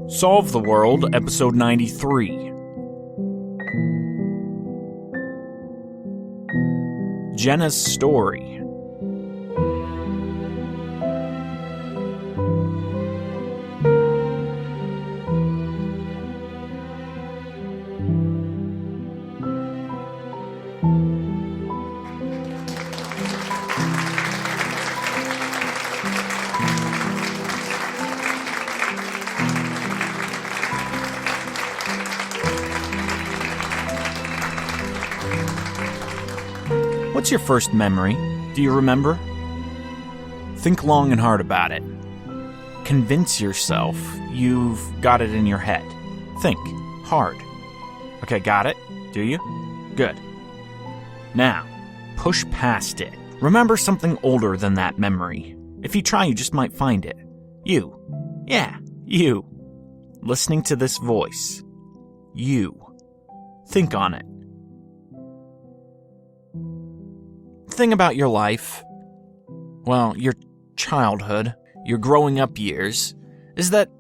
Solve the World, Episode 93. Jenna's Story. What's your first memory? Do you remember? Think long and hard about it. Convince yourself you've got it in your head. Think hard. Okay, got it? Do you? Good. Now, push past it. Remember something older than that memory. If you try, you just might find it. You. Yeah, you. Listening to this voice. You. Think on it. Thing about your life, well, your childhood, your growing up years, is that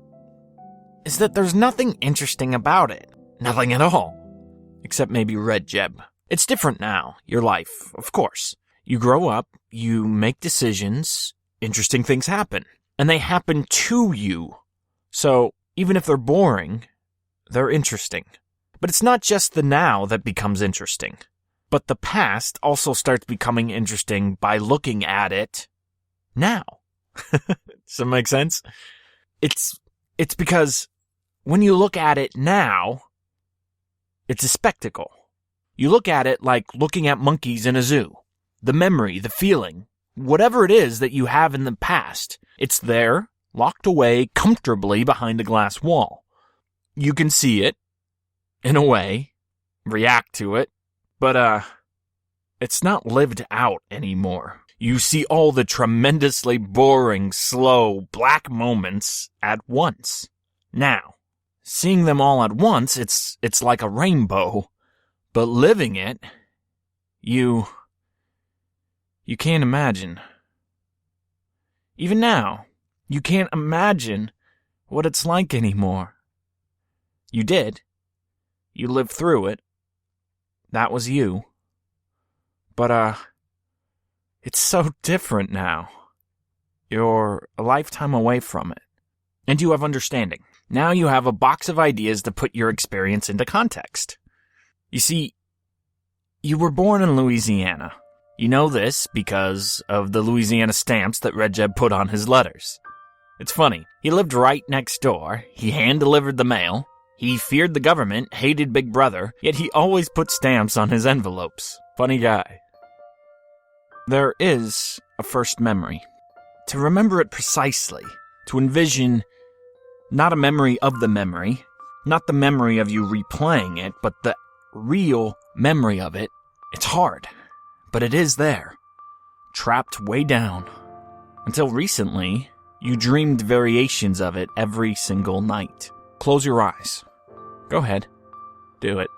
there's nothing interesting about it. Nothing at all. Except maybe Red Jeb. It's different now, your life, of course. You grow up, you make decisions, interesting things happen. And they happen to you. So, even if they're boring, they're interesting. But it's not just the now that becomes interesting. But the past also starts becoming interesting by looking at it now. Does that make sense? It's because when you look at it now, it's a spectacle. You look at it like looking at monkeys in a zoo. The memory, the feeling, whatever it is that you have in the past, it's there, locked away comfortably behind a glass wall. You can see it, in a way, react to it, but, it's not lived out anymore. You see all the tremendously boring, slow, black moments at once. Now, seeing them all at once, it's like a rainbow. But living it, you can't imagine. Even now, you can't imagine what it's like anymore. You did. You lived through it. That was you. But, it's so different now. You're a lifetime away from it. And you have understanding. Now you have a box of ideas to put your experience into context. You see, you were born in Louisiana. You know this because of the Louisiana stamps that Red Jeb put on his letters. It's funny. He lived right next door. He hand-delivered the mail. He feared the government, hated Big Brother, yet he always put stamps on his envelopes. Funny guy. There is a first memory. To remember it precisely, to envision not a memory of the memory, not the memory of you replaying it, but the real memory of it, it's hard. But it is there, trapped way down. Until recently, you dreamed variations of it every single night. Close your eyes. Go ahead. Do it.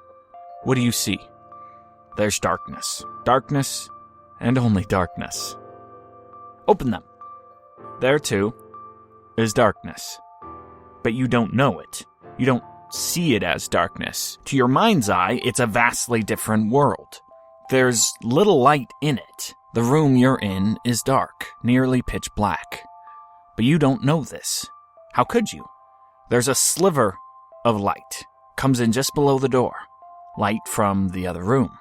What do you see? There's darkness. Darkness, and only darkness. Open them. There, too, is darkness. But you don't know it. You don't see it as darkness. To your mind's eye, it's a vastly different world. There's little light in it. The room you're in is dark, nearly pitch black. But you don't know this. How could you? There's a sliver of light. Comes in just below the door. Light from the other room.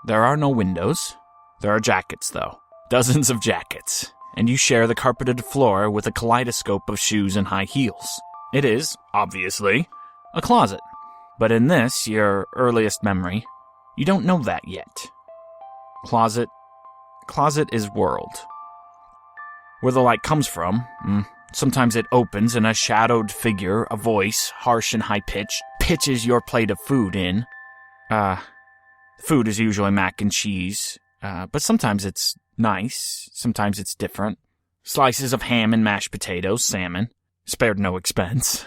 There are no windows. There are jackets, though. Dozens of jackets. And you share the carpeted floor with a kaleidoscope of shoes and high heels. It is, obviously, a closet. But in this, your earliest memory, you don't know that yet. Closet is world. Where the light comes from, sometimes it opens and a shadowed figure, a voice, harsh and high-pitched, pitches your plate of food in. Food is usually mac and cheese, but sometimes it's nice, sometimes it's different. Slices of ham and mashed potatoes, salmon. Spared no expense.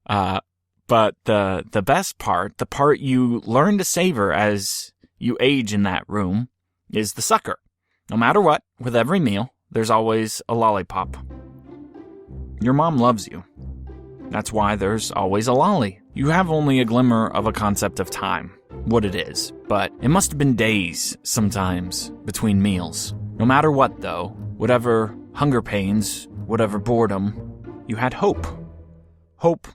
But the best part, the part you learn to savor as you age in that room, is the sucker. No matter what, with every meal, there's always a lollipop. Your mom loves you. That's why there's always a lolly. You have only a glimmer of a concept of time, what it is, but it must have been days, sometimes, between meals. No matter what, though, whatever hunger pains, whatever boredom, you had hope. Hope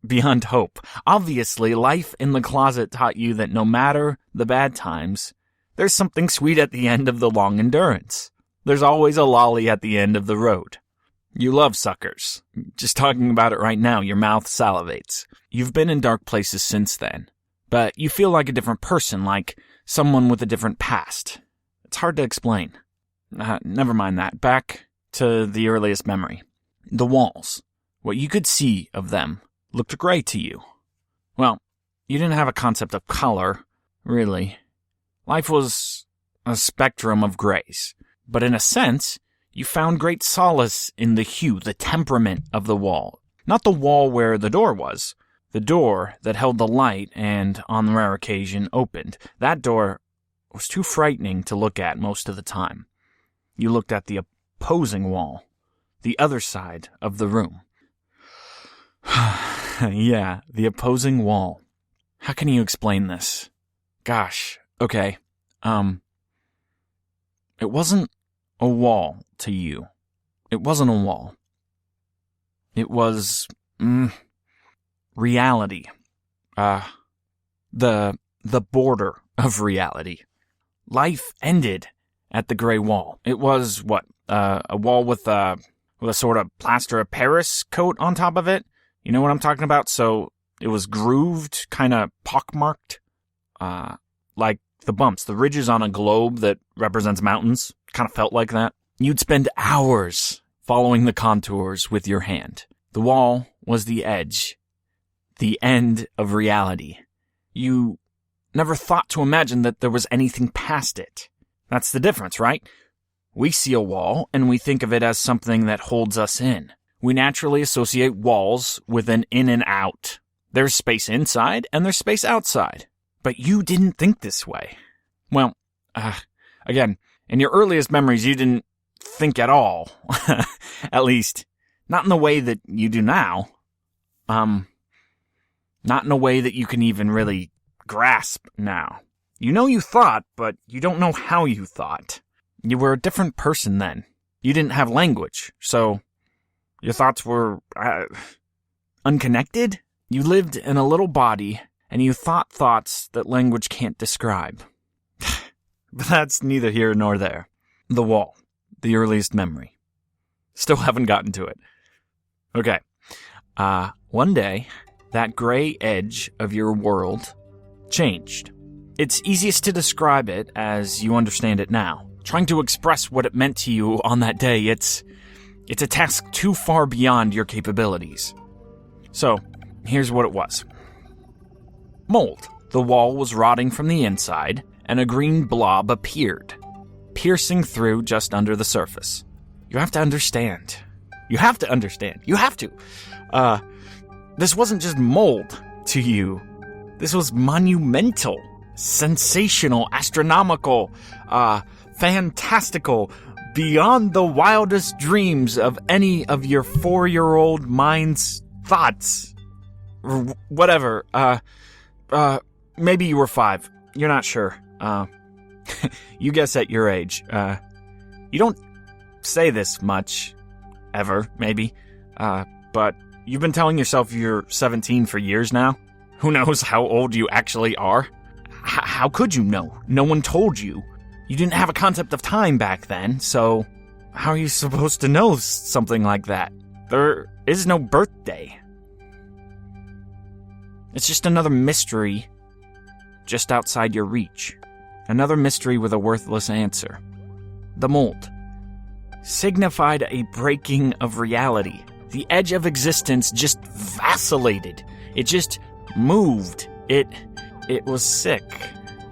beyond hope. Obviously, life in the closet taught you that no matter the bad times, there's something sweet at the end of the long endurance. There's always a lolly at the end of the road. You love suckers. Just talking about it right now, your mouth salivates. You've been in dark places since then, but you feel like a different person, like someone with a different past. It's hard to explain. Never mind that. Back to the earliest memory. The walls. What you could see of them looked gray to you. Well, you didn't have a concept of color, really. Life was a spectrum of grays. But in a sense, you found great solace in the hue, the temperament of the wall. Not the wall where the door was. The door that held the light and, on the rare occasion, opened. That door was too frightening to look at most of the time. You looked at the opposing wall, the other side of the room. Yeah, the opposing wall. How can you explain this? Gosh, okay. It wasn't a wall to you. It wasn't a wall. It was, reality. The border of reality. Life ended at the gray wall. It was, a wall with a sort of plaster of Paris coat on top of it? You know what I'm talking about? So it was grooved, kind of pockmarked, like the bumps, the ridges on a globe that represents mountains. Kind of felt like that. You'd spend hours following the contours with your hand. The wall was the edge, the end of reality. You never thought to imagine that there was anything past it. That's the difference, right? We see a wall and we think of it as something that holds us in. We naturally associate walls with an in and out. There's space inside and there's space outside. But you didn't think this way. Well, again, in your earliest memories, you didn't think at all. At least, not in the way that you do now. Not in a way that you can even really grasp now. You know you thought, but you don't know how you thought. You were a different person then. You didn't have language, so your thoughts were unconnected. You lived in a little body, and you thought thoughts that language can't describe. But that's neither here nor there. The wall. The earliest memory. Still haven't gotten to it. Okay. One day, that gray edge of your world changed. It's easiest to describe it as you understand it now. Trying to express what it meant to you on that day, it's a task too far beyond your capabilities. So, here's what it was. Mold. The wall was rotting from the inside, and a green blob appeared, piercing through just under the surface. You have to understand. You have to understand. You have to. This wasn't just mold to you. This was monumental, sensational, astronomical, fantastical, beyond the wildest dreams of any of your 4-year-old mind's thoughts. Whatever. Maybe you were 5. You're not sure. You guess at your age. You don't say this much, ever, maybe. But you've been telling yourself you're 17 for years now. Who knows how old you actually are? How could you know? No one told you. You didn't have a concept of time back then, so how are you supposed to know something like that? There is no birthday. It's just another mystery just outside your reach. Another mystery with a worthless answer. The mold signified a breaking of reality. The edge of existence just vacillated. It just moved. It was sick.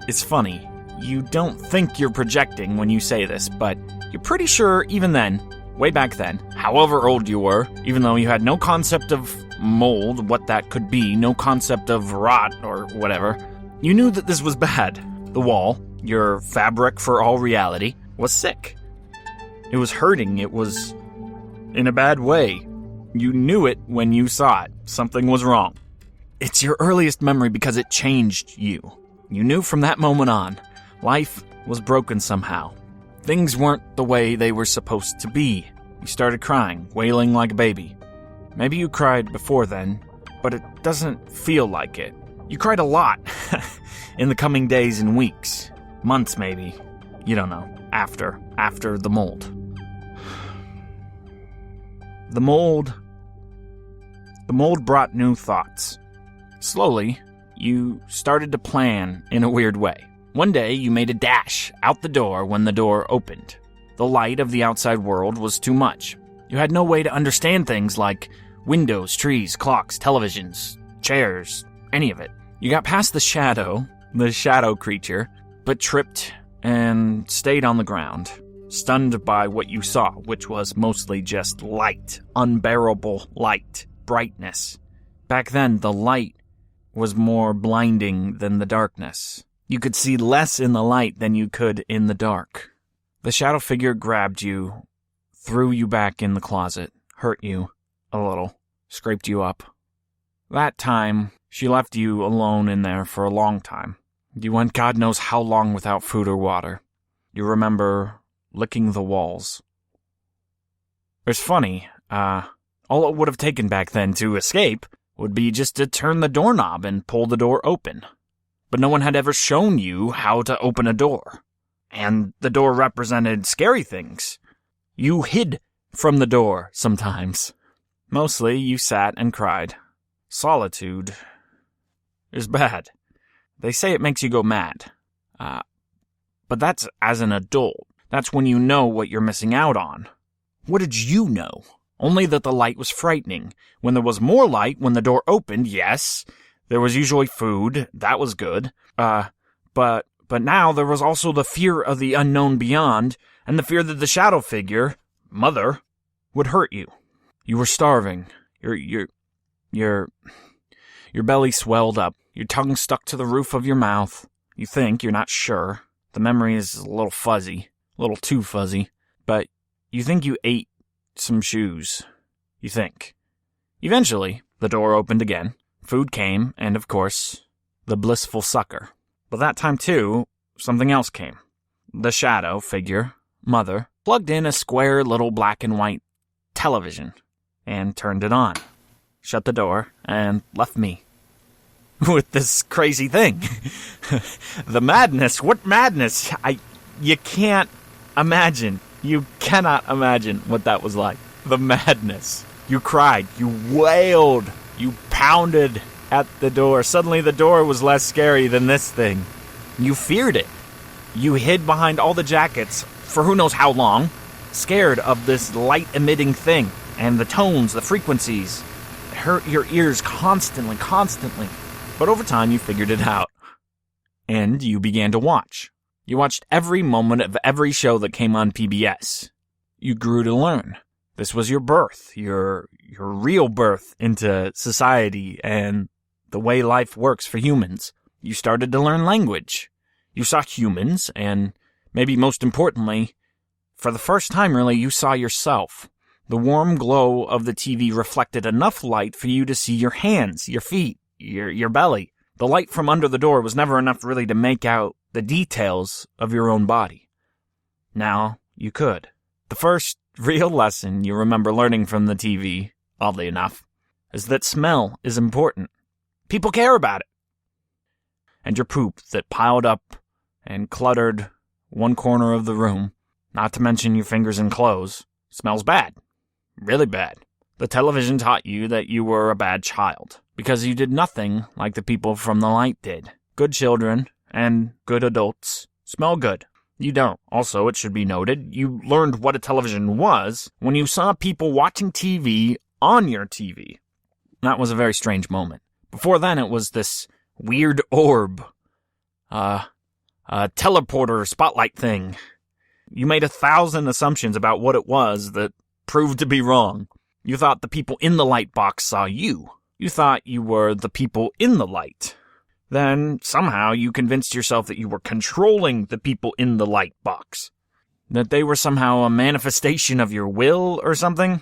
It's funny. You don't think you're projecting when you say this, but you're pretty sure even then way back then, however old you were, even though you had no concept of mold, what that could be, no concept of rot or whatever, you knew that this was bad. The wall, your fabric for all reality, was sick. It was hurting. It was in a bad way. You knew it when you saw it. Something was wrong. It's your earliest memory because it changed you. You knew from that moment on, life was broken somehow. Things weren't the way they were supposed to be. You started crying, wailing like a baby. Maybe you cried before then, but it doesn't feel like it. You cried a lot in the coming days and weeks. Months, maybe. You don't know. After the mold. The mold brought new thoughts. Slowly, you started to plan in a weird way. One day, you made a dash out the door when the door opened. The light of the outside world was too much. You had no way to understand things like windows, trees, clocks, televisions, chairs, any of it. You got past the shadow creature, but tripped and stayed on the ground, stunned by what you saw, which was mostly just light, unbearable light, brightness. Back then, the light was more blinding than the darkness. You could see less in the light than you could in the dark. The shadow figure grabbed you, threw you back in the closet, hurt you a little, scraped you up. That time, she left you alone in there for a long time. You went God knows how long without food or water. You remember licking the walls. It's funny, all it would have taken back then to escape would be just to turn the doorknob and pull the door open. But no one had ever shown you how to open a door. And the door represented scary things. You hid from the door sometimes. Mostly you sat and cried. Solitude is bad. They say it makes you go mad. But that's as an adult. That's when you know what you're missing out on. What did you know? Only that the light was frightening. When there was more light, when the door opened, yes, there was usually food. That was good. But now there was also the fear of the unknown beyond, and the fear that the shadow figure, Mother, would hurt you. You were starving. Your belly swelled up. Your tongue stuck to the roof of your mouth. You think, you're not sure. The memory is a little fuzzy. A little too fuzzy. But you think you ate some shoes. You think. Eventually, the door opened again. Food came, and of course, the blissful sucker. But that time, too, something else came. The shadow figure, Mother, plugged in a square little black and white television and turned it on. Shut the door and left me with this crazy thing. The madness. What madness? You can't imagine. You cannot imagine what that was like. The madness. You cried. You wailed. You pounded at the door. Suddenly the door was less scary than this thing. You feared it. You hid behind all the jackets for who knows how long, scared of this light-emitting thing. And the tones, the frequencies, hurt your ears constantly. But over time, you figured it out. And you began to watch. You watched every moment of every show that came on PBS. You grew to learn. This was your birth, your real birth into society and the way life works for humans. You started to learn language. You saw humans, and maybe most importantly, for the first time really, you saw yourself. The warm glow of the TV reflected enough light for you to see your hands, your feet, your belly. The light from under the door was never enough really to make out the details of your own body. Now you could. The first real lesson you remember learning from the TV, oddly enough, is that smell is important. People care about it. And your poop that piled up and cluttered one corner of the room, not to mention your fingers and clothes, smells bad. Really bad. The television taught you that you were a bad child, because you did nothing like the people from the light did. Good children and good adults smell good. You don't. Also, it should be noted, you learned what a television was when you saw people watching TV on your TV. That was a very strange moment. Before then, it was this weird orb. A teleporter spotlight thing. You made 1,000 assumptions about what it was that proved to be wrong. You thought the people in the light box saw you. You thought you were the people in the light. Then, somehow, you convinced yourself that you were controlling the people in the light box. That they were somehow a manifestation of your will or something?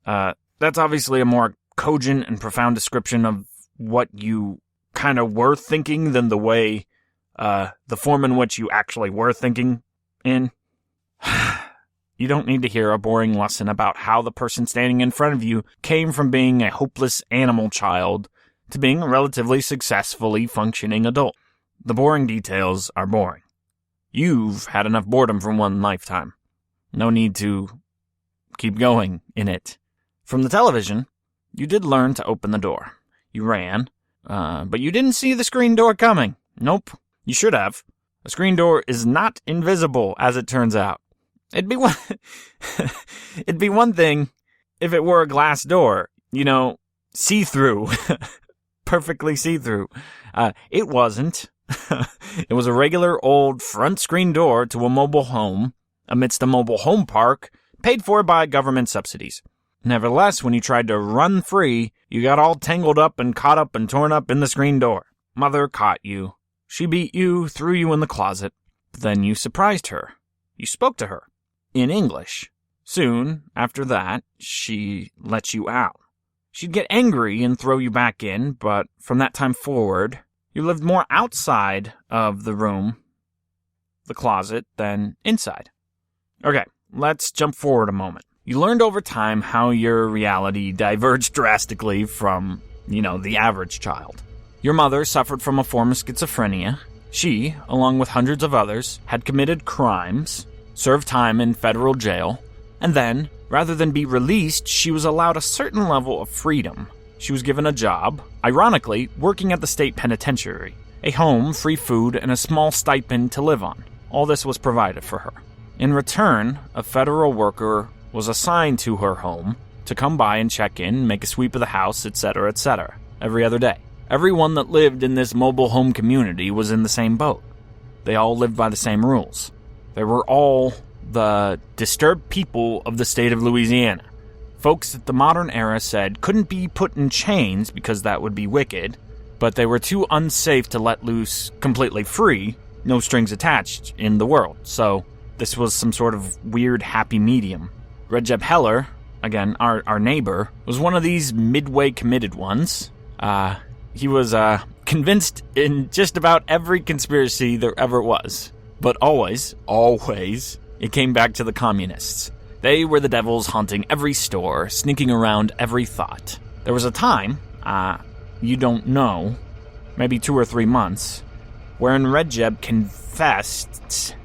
That's obviously a more cogent and profound description of what you kind of were thinking than the way, the form in which you actually were thinking in. You don't need to hear a boring lesson about how the person standing in front of you came from being a hopeless animal child to being a relatively successfully functioning adult. The boring details are boring. You've had enough boredom from one lifetime. No need to keep going in it. From the television, you did learn to open the door. You ran, but you didn't see the screen door coming. Nope, you should have. A screen door is not invisible, as it turns out. It'd be one thing if it were a glass door, see-through, perfectly see-through. It wasn't. It was a regular old front screen door to a mobile home, amidst a mobile home park, paid for by government subsidies. Nevertheless, when you tried to run free, you got all tangled up and caught up and torn up in the screen door. Mother caught you. She beat you, threw you in the closet. Then you surprised her. You spoke to her. In English. Soon after that, she let you out. She'd get angry and throw you back in, but from that time forward, you lived more outside of the room, the closet, than inside. Okay, let's jump forward a moment. You learned over time how your reality diverged drastically from, the average child. Your mother suffered from a form of schizophrenia. She, along with hundreds of others, had committed crimes, served time in federal jail, and then, rather than be released, she was allowed a certain level of freedom. She was given a job, ironically, working at the state penitentiary, a home, free food, and a small stipend to live on. All this was provided for her. In return, a federal worker was assigned to her home to come by and check in, make a sweep of the house, etc., etc., every other day. Everyone that lived in this mobile home community was in the same boat. They all lived by the same rules. They were all the disturbed people of the state of Louisiana. Folks that the modern era said couldn't be put in chains because that would be wicked, but they were too unsafe to let loose completely free, no strings attached, in the world. So this was some sort of weird happy medium. Recep Heller, again, our neighbor, was one of these midway committed ones. He was convinced in just about every conspiracy there ever was. But always, it came back to the communists. They were the devils haunting every store, sneaking around every thought. There was a time, you don't know, maybe 2 or 3 months, wherein Recep confessed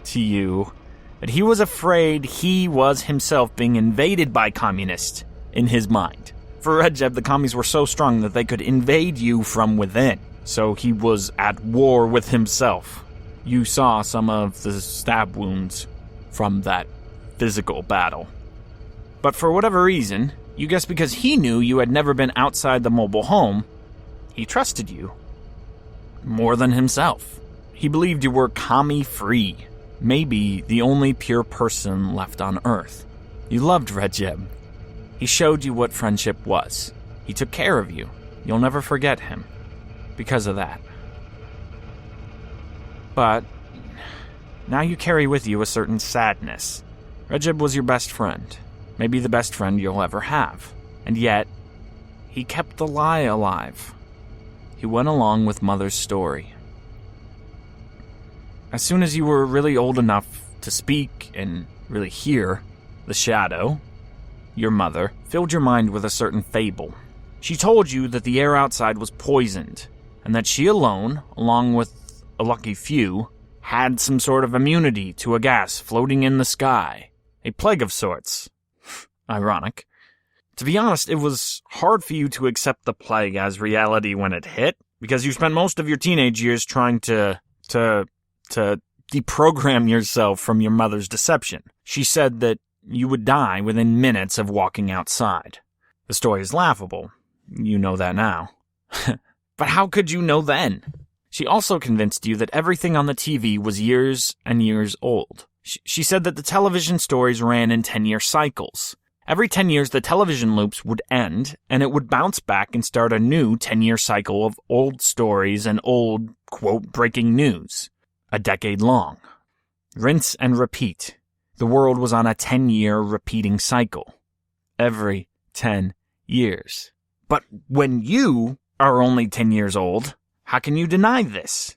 to you that he was afraid he was himself being invaded by communists in his mind. For Recep, the commies were so strong that they could invade you from within. So he was at war with himself. You saw some of the stab wounds from that physical battle. But for whatever reason, you guess because he knew you had never been outside the mobile home, he trusted you. More than himself. He believed you were commie-free. Maybe the only pure person left on Earth. You loved Recep. He showed you what friendship was. He took care of you. You'll never forget him. Because of that. But now you carry with you a certain sadness. Recep was your best friend. Maybe the best friend you'll ever have. And yet, he kept the lie alive. He went along with Mother's story. As soon as you were really old enough to speak and really hear, the shadow, your mother, filled your mind with a certain fable. She told you that the air outside was poisoned, and that she alone, along with a lucky few, had some sort of immunity to a gas floating in the sky. A plague of sorts. Ironic. To be honest, it was hard for you to accept the plague as reality when it hit, because you spent most of your teenage years trying to deprogram yourself from your mother's deception. She said that you would die within minutes of walking outside. The story is laughable. You know that now. But how could you know then? She also convinced you that everything on the TV was years and years old. She said that the television stories ran in 10-year cycles. Every 10 years, the television loops would end, and it would bounce back and start a new 10-year cycle of old stories and old, quote, breaking news. A decade long. Rinse and repeat. The world was on a 10-year repeating cycle. Every 10 years. But when you are only 10 years old, how can you deny this?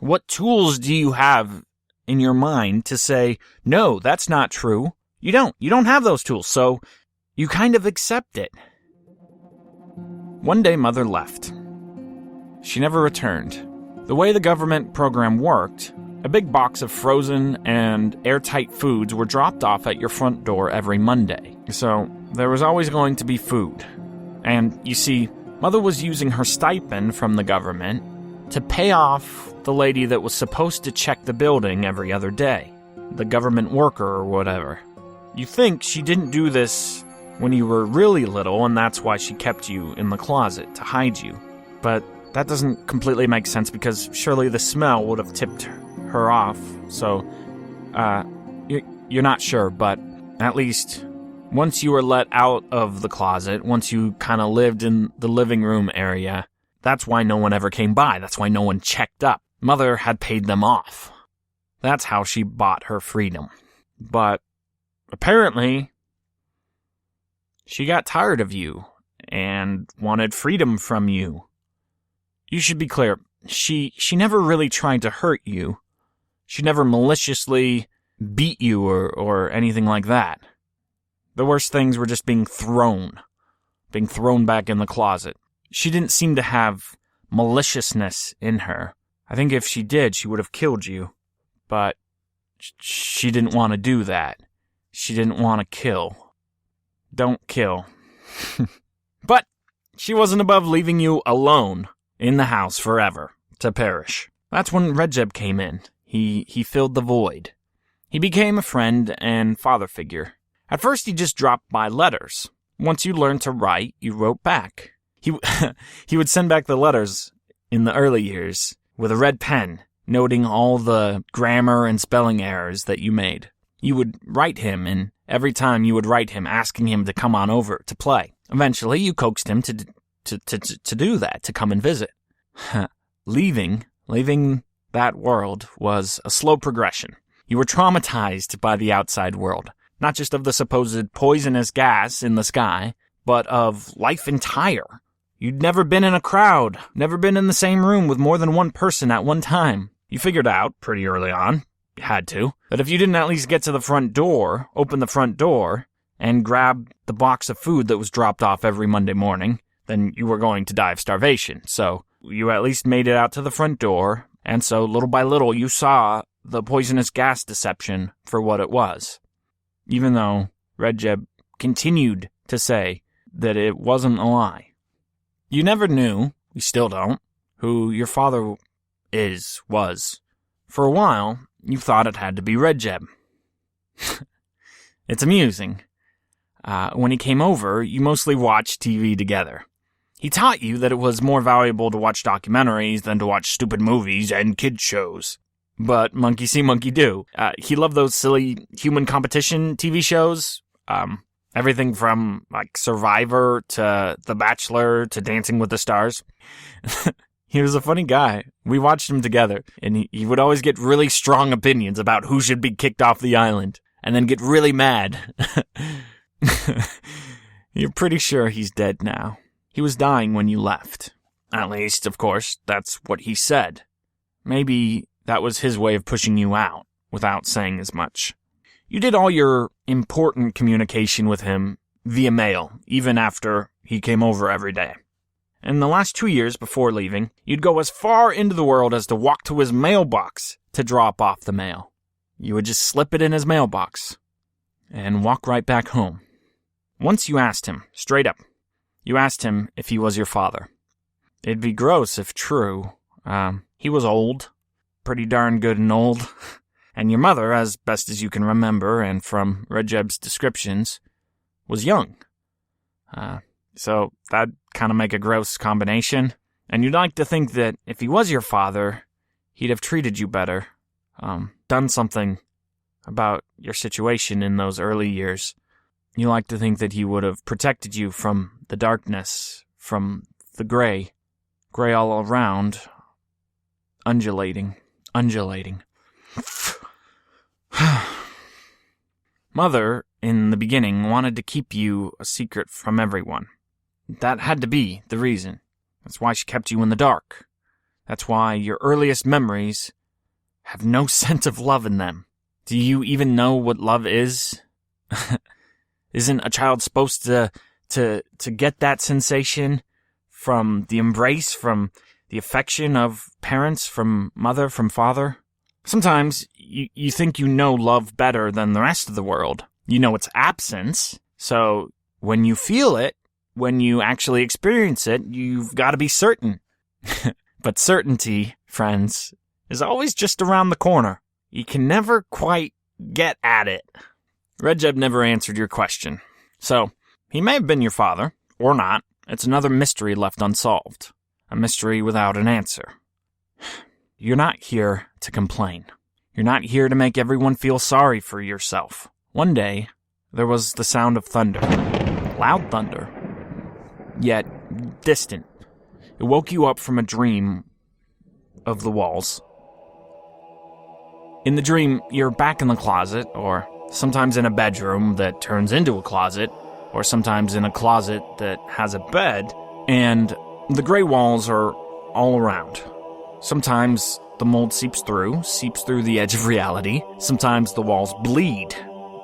What tools do you have in your mind to say, no, that's not true? You don't have those tools, so you kind of accept it. One day, Mother left. She never returned. The way the government program worked, a big box of frozen and airtight foods were dropped off at your front door every Monday. So there was always going to be food. And you see, Mother was using her stipend from the government to pay off the lady that was supposed to check the building every other day, the government worker or whatever. You think she didn't do this when you were really little, and that's why she kept you in the closet to hide you. But that doesn't completely make sense, because surely the smell would have tipped her off. So, you're not sure, but at least once you were let out of the closet, once you kind of lived in the living room area, that's why no one ever came by. That's why no one checked up. Mother had paid them off. That's how she bought her freedom. But apparently, she got tired of you and wanted freedom from you. You should be clear, she never really tried to hurt you. She never maliciously beat you or anything like that. The worst things were just being thrown back in the closet. She didn't seem to have maliciousness in her. I think if she did, she would have killed you. But she didn't want to do that. She didn't want to kill. Don't kill. But she wasn't above leaving you alone in the house forever to perish. That's when Rejeb came in. He filled the void. He became a friend and father figure. At first, he just dropped by letters. Once you learned to write, you wrote back. He would send back the letters in the early years with a red pen, noting all the grammar and spelling errors that you made. You would write him, and every time you would write him asking him to come on over to play. Eventually, you coaxed him to do that, to come and visit. Leaving that world was a slow progression. You were traumatized by the outside world, not just of the supposed poisonous gas in the sky, but of life entire. You'd never been in a crowd, never been in the same room with more than one person at one time. You figured out pretty early on, you had to, that if you didn't at least get to the front door, open the front door, and grab the box of food that was dropped off every Monday morning, then you were going to die of starvation. So you at least made it out to the front door, and so little by little you saw the poisonous gas deception for what it was. Even though Rejeb continued to say that it wasn't a lie. You never knew, you still don't, who your father was. For a while, you thought it had to be Rejeb. It's amusing. When he came over, you mostly watched TV together. He taught you that it was more valuable to watch documentaries than to watch stupid movies and kids shows. But monkey see, monkey do. He loved those silly human competition TV shows. Everything from, like, Survivor to The Bachelor to Dancing with the Stars. He was a funny guy. We watched him together, and he would always get really strong opinions about who should be kicked off the island, and then get really mad. You're pretty sure he's dead now. He was dying when you left. At least, of course, that's what he said. Maybe that was his way of pushing you out, without saying as much. You did all your important communication with him via mail, even after he came over every day. In the last 2 years before leaving, you'd go as far into the world as to walk to his mailbox to drop off the mail. You would just slip it in his mailbox and walk right back home. Once you asked him, straight up, you asked him if he was your father. It'd be gross if true. He was old, pretty darn good and old. And your mother, as best as you can remember, and from Rejeb's descriptions, was young. So that'd kind of make a gross combination. And you'd like to think that if he was your father, he'd have treated you better, done something about your situation in those early years. You like to think that he would have protected you from the darkness, from the gray all around, undulating. Mother, in the beginning, wanted to keep you a secret from everyone. That had to be the reason. That's why she kept you in the dark. That's why your earliest memories have no sense of love in them. Do you even know what love is? Isn't a child supposed to get that sensation from the embrace, from the affection of parents, from mother, from father? Sometimes you think you know love better than the rest of the world. You know its absence, so when you feel it, when you actually experience it, you've got to be certain. But certainty, friends, is always just around the corner. You can never quite get at it. Red Jeb never answered your question. So, he may have been your father, or not. It's another mystery left unsolved. A mystery without an answer. You're not here to complain. You're not here to make everyone feel sorry for yourself. One day, there was the sound of thunder. Loud thunder. Yet, distant. It woke you up from a dream of the walls. In the dream, you're back in the closet, or sometimes in a bedroom that turns into a closet, or sometimes in a closet that has a bed, and the gray walls are all around. Sometimes the mold seeps through the edge of reality. Sometimes the walls bleed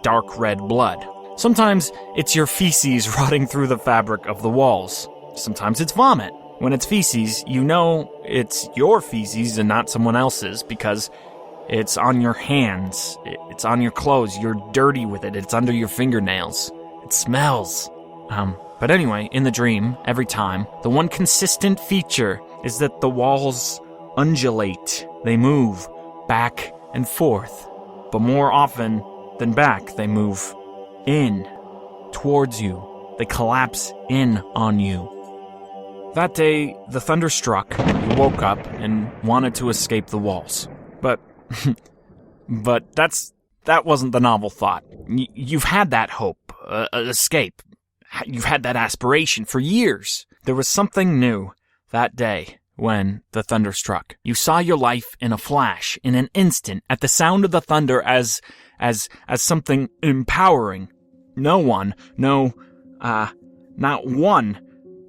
dark red blood. Sometimes it's your feces rotting through the fabric of the walls. Sometimes it's vomit. When it's feces, you know it's your feces and not someone else's because it's on your hands, it's on your clothes, you're dirty with it, it's under your fingernails. It smells. But anyway, in the dream, every time, the one consistent feature is that the walls undulate. They move back and forth. But more often than back, they move in, towards you. They collapse in on you. That day, the thunder struck, you woke up, and wanted to escape the walls. But that wasn't the novel thought. You've had that hope, escape. You've had that aspiration for years. There was something new that day when the thunder struck. You saw your life in a flash, in an instant, at the sound of the thunder as something empowering. Not one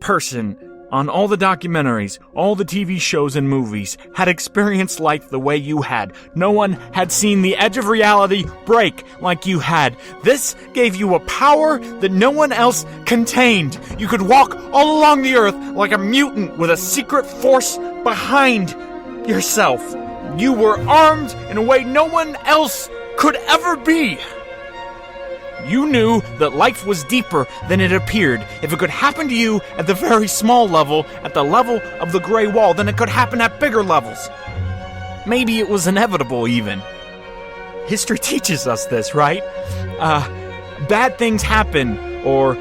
person on all the documentaries, all the TV shows and movies had experienced life the way you had. No one had seen the edge of reality break like you had. This gave you a power that no one else contained. You could walk all along the earth like a mutant with a secret force behind yourself. You were armed in a way no one else could ever be. You knew that life was deeper than it appeared. If it could happen to you at the very small level, at the level of the gray wall, then it could happen at bigger levels. Maybe it was inevitable, even. History teaches us this, right? Bad things happen, or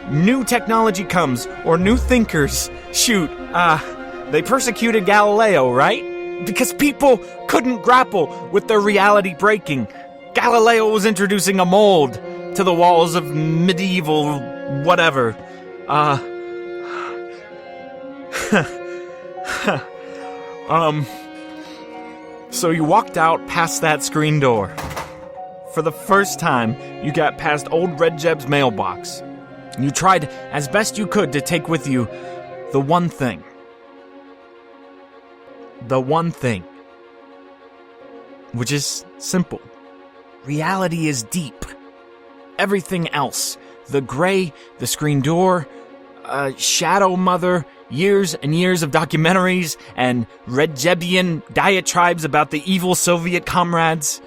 new technology comes, or new thinkers. They persecuted Galileo, right? Because people couldn't grapple with their reality breaking. Galileo was introducing a mold to the walls of medieval whatever. So you walked out past that screen door. For the first time, you got past old Red Jeb's mailbox. You tried as best you could to take with you the one thing. The one thing. Which is simple. Reality is deep. Everything else, the gray, the screen door, Shadow Mother, years and years of documentaries, and Red Jebian diatribes about the evil Soviet comrades.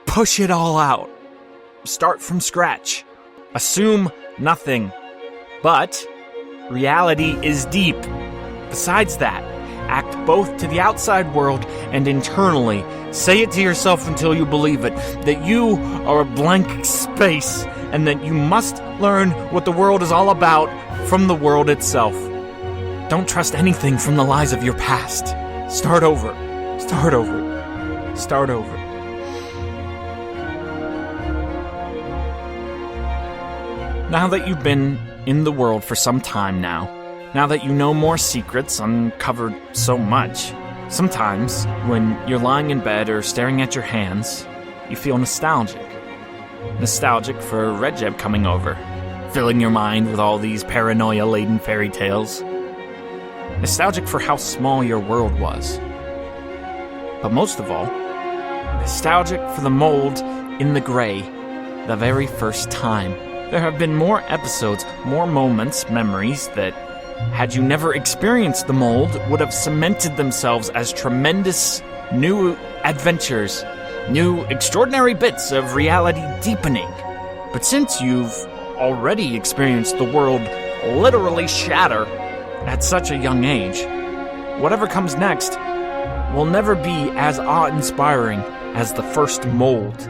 Push it all out. Start from scratch. Assume nothing. But reality is deep. Besides that, act both to the outside world and internally. Say it to yourself until you believe it, that you are a blank space, and that you must learn what the world is all about from the world itself. Don't trust anything from the lies of your past. Start over. Start over. Start over. Now that you've been in the world for some time now that you know more secrets, uncovered so much, sometimes when you're lying in bed or staring at your hands, you feel nostalgic. Nostalgic for Redjeb coming over, filling your mind with all these paranoia-laden fairy tales. Nostalgic for how small your world was. But most of all, nostalgic for the mold in the gray, the very first time. There have been more episodes, more moments, memories that, had you never experienced the mold, would have cemented themselves as tremendous new adventures, new extraordinary bits of reality deepening. But since you've already experienced the world literally shatter at such a young age, whatever comes next will never be as awe-inspiring as the first mold.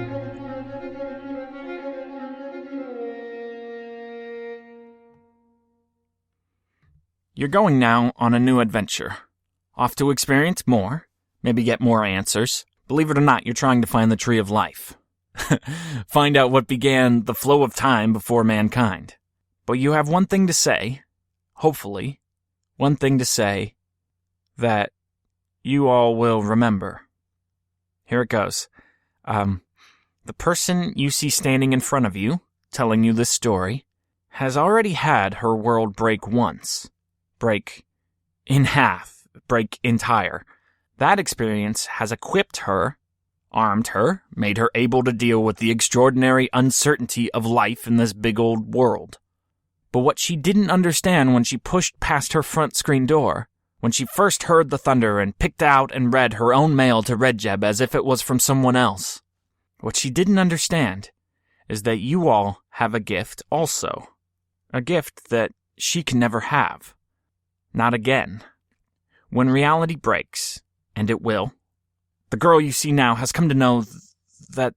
You're going now on a new adventure. Off to experience more, maybe get more answers. Believe it or not, you're trying to find the tree of life. Find out what began the flow of time before mankind. But you have one thing to say, hopefully, one thing to say that you all will remember. Here it goes. The person you see standing in front of you, telling you this story, has already had her world break once. Break in half, break entire. That experience has equipped her, armed her, made her able to deal with the extraordinary uncertainty of life in this big old world. But what she didn't understand when she pushed past her front screen door, when she first heard the thunder and picked out and read her own mail to Redjeb as if it was from someone else, what she didn't understand is that you all have a gift also. A gift that she can never have. Not again. When reality breaks, and it will, the girl you see now has come to know that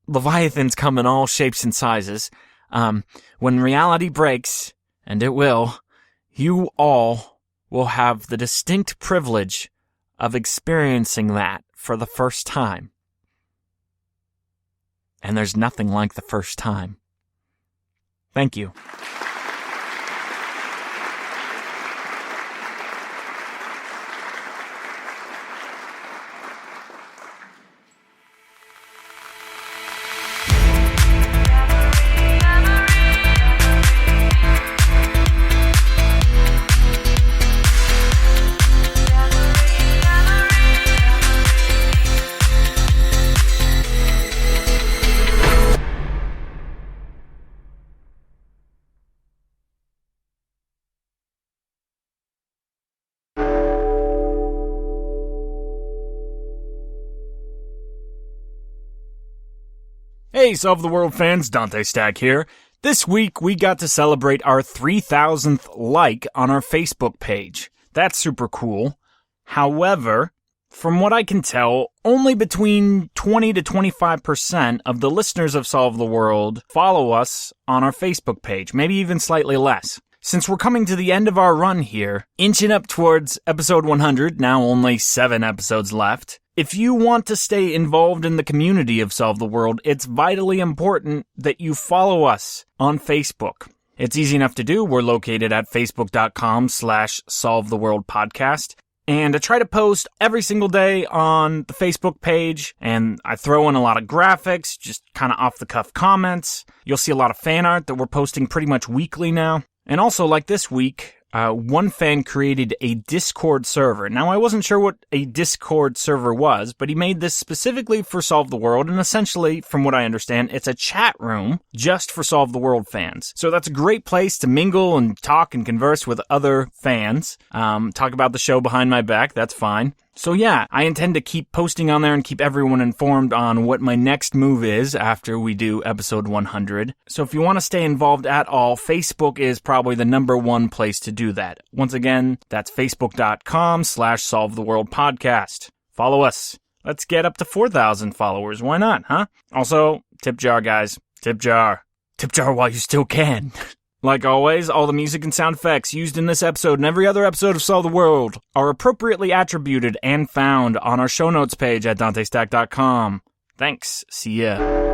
Leviathans come in all shapes and sizes. When reality breaks, and it will, you all will have the distinct privilege of experiencing that for the first time. And there's nothing like the first time. Thank you. Hey, Solve the World fans, Dante Stack here. This week, we got to celebrate our 3,000th like on our Facebook page. That's super cool. However, from what I can tell, only between 20 to 25% of the listeners of Solve the World follow us on our Facebook page, maybe even slightly less. Since we're coming to the end of our run here, inching up towards episode 100, now only 7 episodes left, if you want to stay involved in the community of Solve the World, it's vitally important that you follow us on Facebook. It's easy enough to do. We're located at facebook.com/solvetheworldpodcast. And I try to post every single day on the Facebook page, and I throw in a lot of graphics, just kind of off-the-cuff comments. You'll see a lot of fan art that we're posting pretty much weekly now. And also, like this week, one fan created a Discord server. Now, I wasn't sure what a Discord server was, but he made this specifically for Solve the World, and essentially, from what I understand, it's a chat room just for Solve the World fans. So that's a great place to mingle and talk and converse with other fans. Talk about the show behind my back, that's fine. So yeah, I intend to keep posting on there and keep everyone informed on what my next move is after we do episode 100. So if you want to stay involved at all, Facebook is probably the number one place to do that. Once again, that's facebook.com/solvetheworldpodcast. Follow us. Let's get up to 4,000 followers. Why not, huh? Also, tip jar, guys. Tip jar. Tip jar while you still can. Like always, all the music and sound effects used in this episode and every other episode of Solve the World are appropriately attributed and found on our show notes page at dantestack.com. Thanks. See ya.